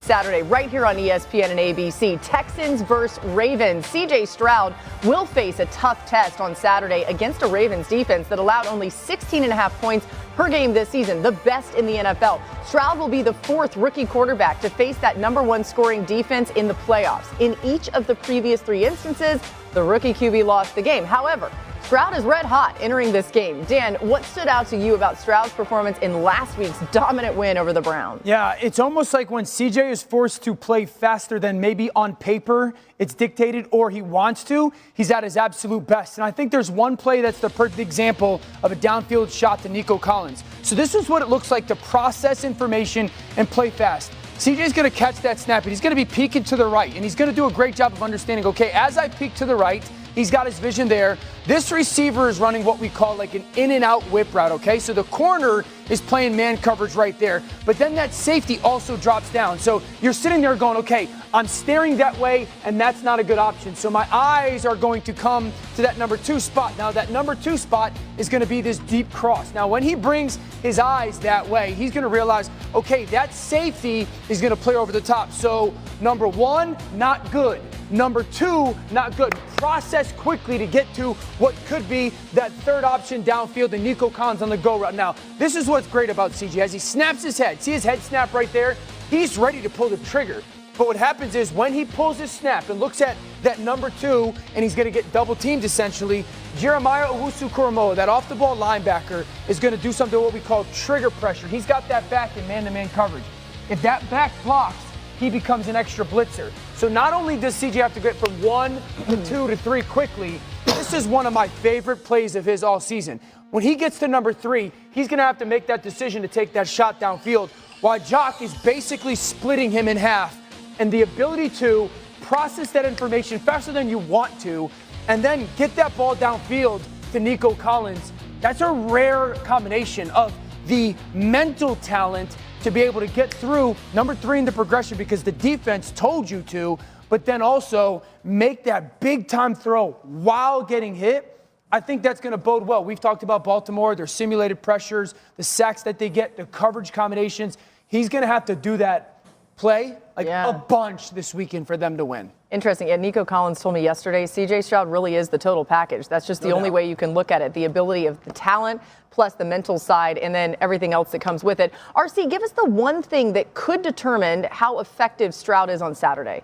Saturday, right here on ESPN and ABC. Texans versus Ravens. CJ Stroud will face a tough test on Saturday against a Ravens defense that allowed only 16.5 points per game this season, the best in the NFL. Stroud will be the fourth rookie quarterback to face that #1 scoring defense in the playoffs. In each of the previous 3 instances, the rookie QB lost the game. However, Stroud is red hot entering this game. Dan, what stood out to you about Stroud's performance in last week's dominant win over the Browns? Yeah, it's almost like when CJ is forced to play faster than maybe on paper it's dictated or he wants to, he's at his absolute best. And I think there's one play that's the perfect example of a downfield shot to Nico Collins. So this is what it looks like to process information and play fast. CJ's going to catch that snap, and he's going to be peeking to the right, and he's going to do a great job of understanding, okay, as I peek to the right, he's got his vision there. This receiver is running what we call like an in-and-out whip route, okay? So the corner is playing man coverage right there, but then that safety also drops down. So you're sitting there going, okay, I'm staring that way, and that's not a good option. So my eyes are going to come to that #2 spot. Now, that #2 spot is going to be this deep cross. Now, when he brings his eyes that way, he's going to realize, okay, that safety is going to play over the top. So, #1, not good. #2, not good. Process quickly to get to what could be that third option downfield, and Nico Collins on the go route. Now, this is what's great about CJ. As he snaps his head, see his head snap right there? He's ready to pull the trigger. But what happens is when he pulls his snap and looks at that #2, and he's going to get double teamed essentially, Jeremiah Owusu-Koramoah, that off-the-ball linebacker, is going to do something what we call trigger pressure. He's got that back in man-to-man coverage. If that back blocks, he becomes an extra blitzer. So not only does CJ have to get from 1 to 2 to 3 quickly, this is one of my favorite plays of his all season. When he gets to #3, he's going to have to make that decision to take that shot downfield, while Jock is basically splitting him in half. And the ability to process that information faster than you want to, and then get that ball downfield to Nico Collins, that's a rare combination of the mental talent to be able to get through #3 in the progression because the defense told you to, but then also make that big-time throw while getting hit. I think that's going to bode well. We've talked about Baltimore, their simulated pressures, the sacks that they get, the coverage combinations. He's going to have to do that play a bunch this weekend for them to win. Interesting. And Nico Collins told me yesterday, CJ Stroud really is the total package. That's just the only way you can look at it. The ability of the talent plus the mental side and then everything else that comes with it. RC, give us the one thing that could determine how effective Stroud is on Saturday.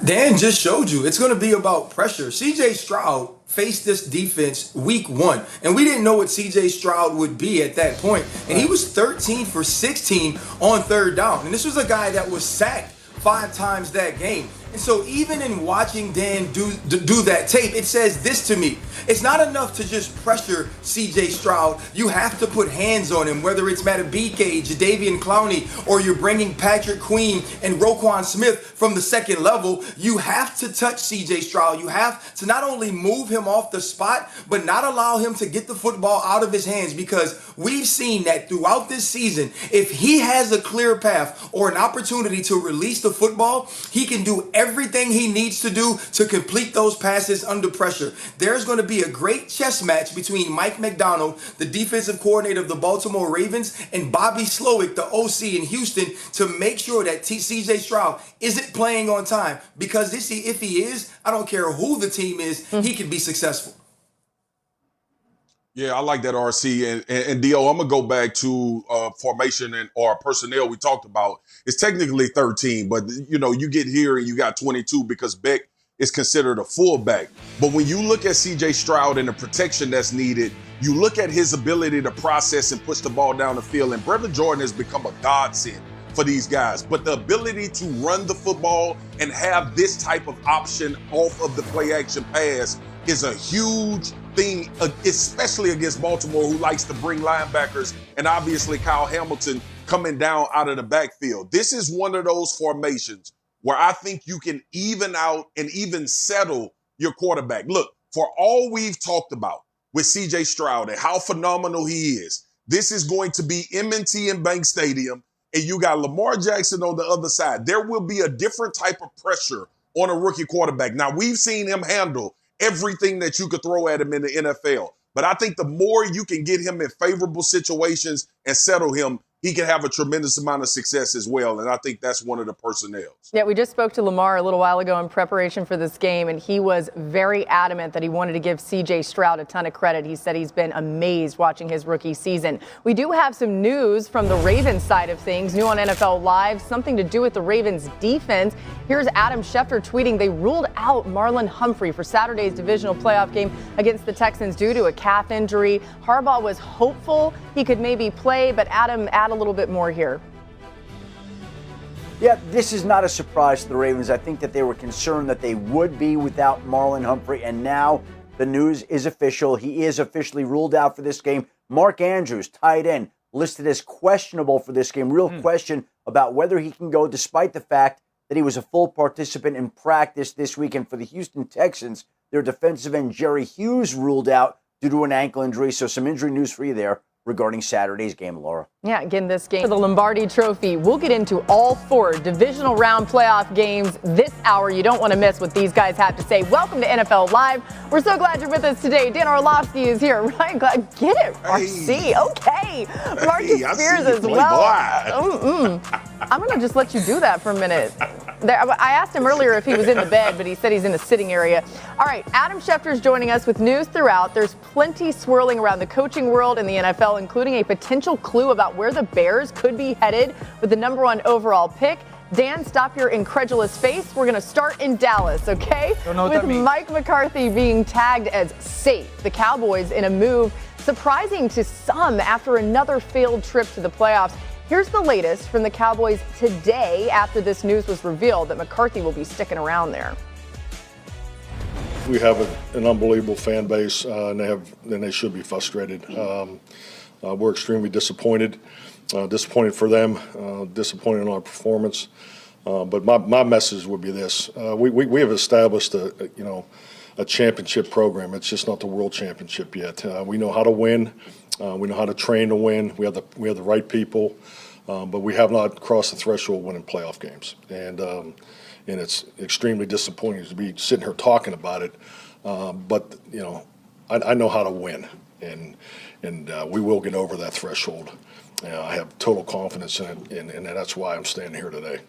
Dan just showed you. It's going to be about pressure. CJ Stroud faced this defense week 1, and we didn't know what CJ Stroud would be at that point. And he was 13 for 16 on 3rd down. And this was a guy that was sacked 5 times that game. And so even in watching Dan do that tape, it says this to me. It's not enough to just pressure CJ Stroud. You have to put hands on him, whether it's Matabike, Jadeveon Clowney, or you're bringing Patrick Queen and Roquan Smith from the 2nd level. You have to touch CJ Stroud. You have to not only move him off the spot, but not allow him to get the football out of his hands, because we've seen that throughout this season. If he has a clear path or an opportunity to release the football, he can do everything he needs to do to complete those passes under pressure. There's going to be a great chess match between Mike McDonald, the defensive coordinator of the Baltimore Ravens, and Bobby Slowick, the OC in Houston, to make sure that CJ Stroud isn't playing on time. Because if he is, I don't care who the team is, he can be successful. Yeah, I like that, RC. And Dio, I'm going to go back to formation or personnel we talked about. It's technically 13, but, you get here and you got 22 because Beck is considered a fullback. But when you look at C.J. Stroud and the protection that's needed, you look at his ability to process and push the ball down the field, and Brevin Jordan has become a godsend for these guys. But the ability to run the football and have this type of option off of the play-action pass is a huge thing, especially against Baltimore, who likes to bring linebackers, and obviously Kyle Hamilton coming down out of the backfield. This is one of those formations where I think you can even out and even settle your quarterback. Look, for all we've talked about with C.J. Stroud and how phenomenal he is, this is going to be M&T and Bank Stadium, and you got Lamar Jackson on the other side. There will be a different type of pressure on a rookie quarterback. Now, we've seen him handle everything that you could throw at him in the NFL. But I think the more you can get him in favorable situations and settle him, he can have a tremendous amount of success as well. And I think that's one of the personnel. Yeah, we just spoke to Lamar a little while ago in preparation for this game, and he was very adamant that he wanted to give C.J. Stroud a ton of credit. He said he's been amazed watching his rookie season. We do have some news from the Ravens side of things, new on NFL Live, something to do with the Ravens defense. Here's Adam Schefter tweeting they ruled out Marlon Humphrey for Saturday's divisional playoff game against the Texans due to a calf injury. Harbaugh was hopeful he could maybe play, but Adam, add a little bit more here. Yeah, this is not a surprise to the Ravens. I think that they were concerned that they would be without Marlon Humphrey, and now the news is official. He is officially ruled out for this game. Mark Andrews, tight end, listed as questionable for this game. Real question about whether he can go, despite the fact that he was a full participant in practice this weekend for the Houston Texans. Their defensive end, Jerry Hughes, ruled out due to an ankle injury. So some injury news for you there regarding Saturday's game, Laura. Yeah, again, this game for the Lombardi Trophy. We'll get into all 4 divisional round playoff games this hour. You don't want to miss what these guys have to say. Welcome to NFL Live. We're so glad you're with us today. Dan Orlovsky is here. Ryan, get it, RC. Okay. Marcus Spears as well. I'm going to just let you do that for a minute. I asked him earlier if he was in the bed, but he said he's in a sitting area. All right, Adam Schefter is joining us with news throughout. There's plenty swirling around the coaching world and the NFL, including a potential clue about where the Bears could be headed with the number 1 overall pick. Dan, stop your incredulous face. We're going to start in Dallas, okay? Don't know what with that means. Mike McCarthy being tagged as safe. The Cowboys in a move surprising to some after another failed trip to the playoffs. Here's the latest from the Cowboys today after this news was revealed that McCarthy will be sticking around there. We have an unbelievable fan base, and they should be frustrated. We're extremely disappointed. Disappointed for them, disappointed in our performance. But my message would be this: we have established a championship program. It's just not the world championship yet. We know how to win. We know how to train to win. We have the right people, but we have not crossed the threshold winning playoff games. And it's extremely disappointing to be sitting here talking about it. But I know how to win, and we will get over that threshold. I have total confidence in it, and that's why I'm standing here today.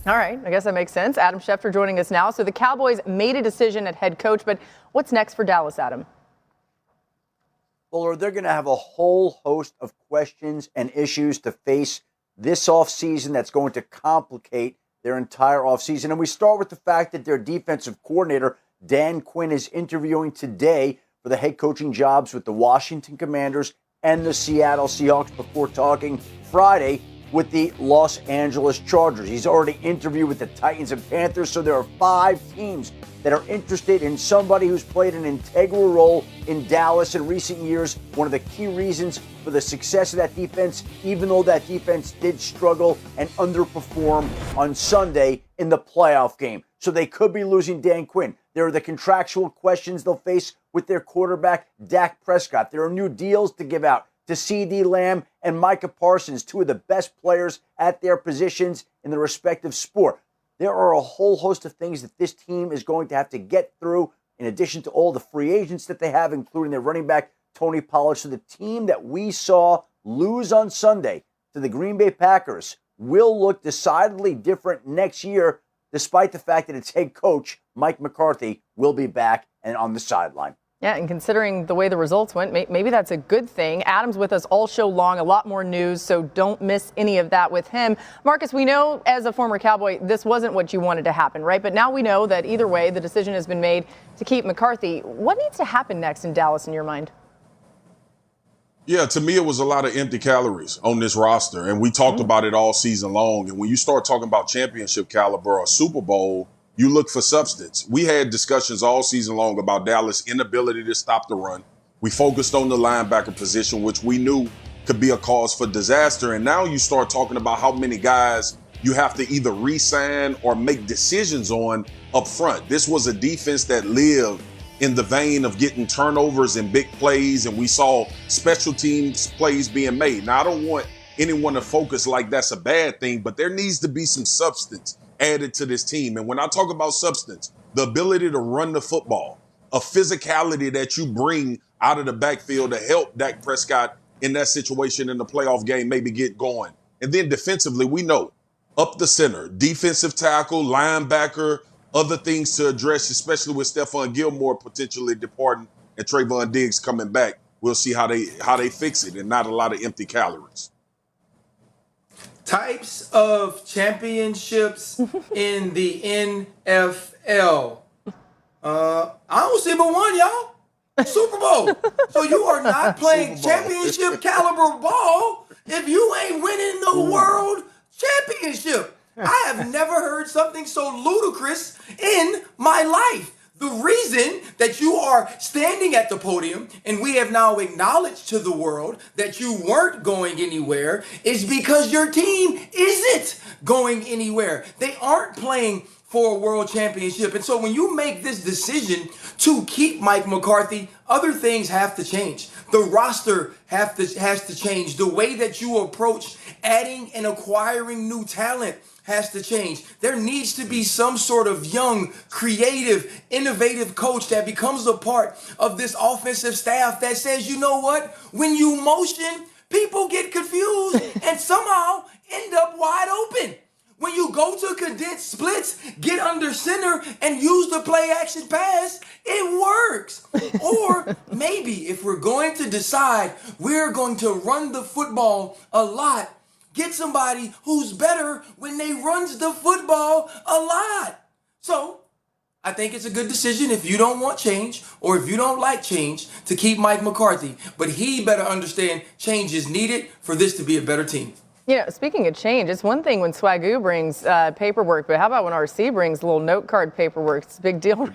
All right, I guess that makes sense. Adam Schefter joining us now. So the Cowboys made a decision at head coach, but what's next for Dallas, Adam? Fuller, they're going to have a whole host of questions and issues to face this offseason that's going to complicate their entire offseason. And we start with the fact that their defensive coordinator, Dan Quinn, is interviewing today for the head coaching jobs with the Washington Commanders and the Seattle Seahawks before talking Friday with the Los Angeles Chargers. He's already interviewed with the Titans and Panthers, so there are 5 teams that are interested in somebody who's played an integral role in Dallas in recent years. One of the key reasons for the success of that defense, even though that defense did struggle and underperform on Sunday in the playoff game. So they could be losing Dan Quinn. There are the contractual questions they'll face with their quarterback, Dak Prescott. There are new deals to give out to CeeDee Lamb and Micah Parsons, 2 of the best players at their positions in the respective sport. There are a whole host of things that this team is going to have to get through, in addition to all the free agents that they have, including their running back, Tony Pollard. So the team that we saw lose on Sunday to the Green Bay Packers will look decidedly different next year, despite the fact that its head coach, Mike McCarthy, will be back and on the sideline. Yeah, and considering the way the results went, maybe that's a good thing. Adam's with us all show long, a lot more news, so don't miss any of that with him. Marcus, we know as a former Cowboy, this wasn't what you wanted to happen, right? But now we know that either way, the decision has been made to keep McCarthy. What needs to happen next in Dallas in your mind? Yeah, to me, it was a lot of empty calories on this roster, and we talked about it all season long. And when you start talking about championship caliber or Super Bowl, you look for substance. We had discussions all season long about Dallas' inability to stop the run. We focused on the linebacker position, which we knew could be a cause for disaster. And now you start talking about how many guys you have to either re-sign or make decisions on up front. This was a defense that lived in the vein of getting turnovers and big plays, and we saw special teams plays being made. Now, I don't want anyone to focus like that's a bad thing, but there needs to be some substance added to this team. And when I talk about substance, the ability to run the football, a physicality that you bring out of the backfield to help Dak Prescott in that situation in the playoff game, maybe get going. And then defensively, we know up the center, defensive tackle, linebacker, other things to address, especially with Stephon Gilmore potentially departing and Trayvon Diggs coming back. We'll see how they fix it and not a lot of empty calories. Types of championships in the NFL. I don't see but one, y'all. Super Bowl. So you are not playing championship caliber ball if you ain't winning the world championship. I have never heard something so ludicrous in my life. The reason that you are standing at the podium and we have now acknowledged to the world that you weren't going anywhere is because your team isn't going anywhere. They aren't playing for a world championship. And so when you make this decision to keep Mike McCarthy, other things have to change. The roster has to change. The way that you approach adding and acquiring new talent has to change. There needs to be some sort of young, creative, innovative coach that becomes a part of this offensive staff that says, you know what? When you motion, people get confused and somehow end up wide open. When you go to condensed splits, get under center, and use the play action pass, it works. Or maybe if we're going to decide we're going to run the football a lot, get somebody who's better when they runs the football a lot. So I think it's a good decision if you don't want change or if you don't like change to keep Mike McCarthy. But he better understand change is needed for this to be a better team. You know, speaking of change, it's one thing when Swagoo brings paperwork, but how about when RC brings a little note card paperwork? It's a big deal.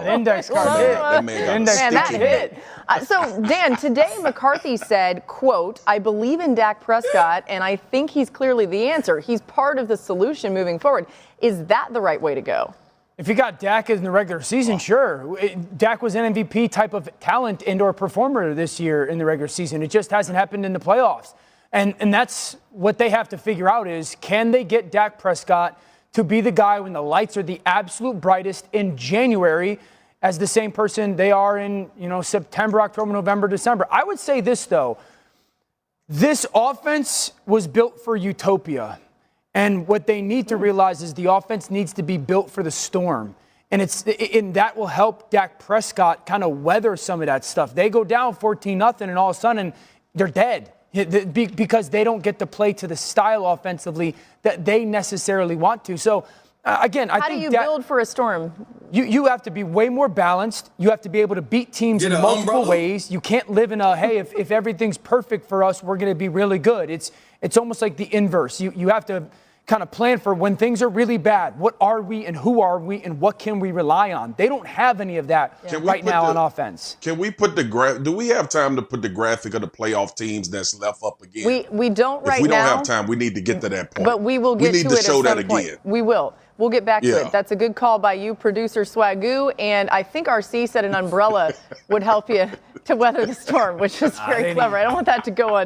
Index card. That man got a hit. So, Dan, today McCarthy said, quote, I believe in Dak Prescott, and I think he's clearly the answer. He's part of the solution moving forward. Is that the right way to go? If you got Dak in the regular season, sure. Dak was an MVP type of talent and/or performer this year in the regular season. It just hasn't happened in the playoffs. And that's what they have to figure out is, can they get Dak Prescott to be the guy when the lights are the absolute brightest in January as the same person they are in, September, October, November, December. I would say this, though. This offense was built for utopia. And what they need to realize is the offense needs to be built for the storm. And that will help Dak Prescott kind of weather some of that stuff. They go down 14-0 and all of a sudden they're dead. Because they don't get to play to the style offensively that they necessarily want to. So, again, I think how do you build for a storm? You have to be way more balanced. You have to be able to beat teams in multiple ways. You can't live in hey, if everything's perfect for us, we're going to be really good. It's almost like the inverse. You have to kind of plan for when things are really bad. What are we and who are we and what can we rely on? They don't have any of that right now on offense. Can we put do we have time to put the graphic of the playoff teams that's left up again? We don't right now. If we don't have time, we need to get to that point. But we will get to it at some point. We need to show that again. We will. We'll get back to it. That's a good call by you, producer Swagoo. And I think RC said an umbrella would help you to weather the storm, which is very clever. I don't want that to go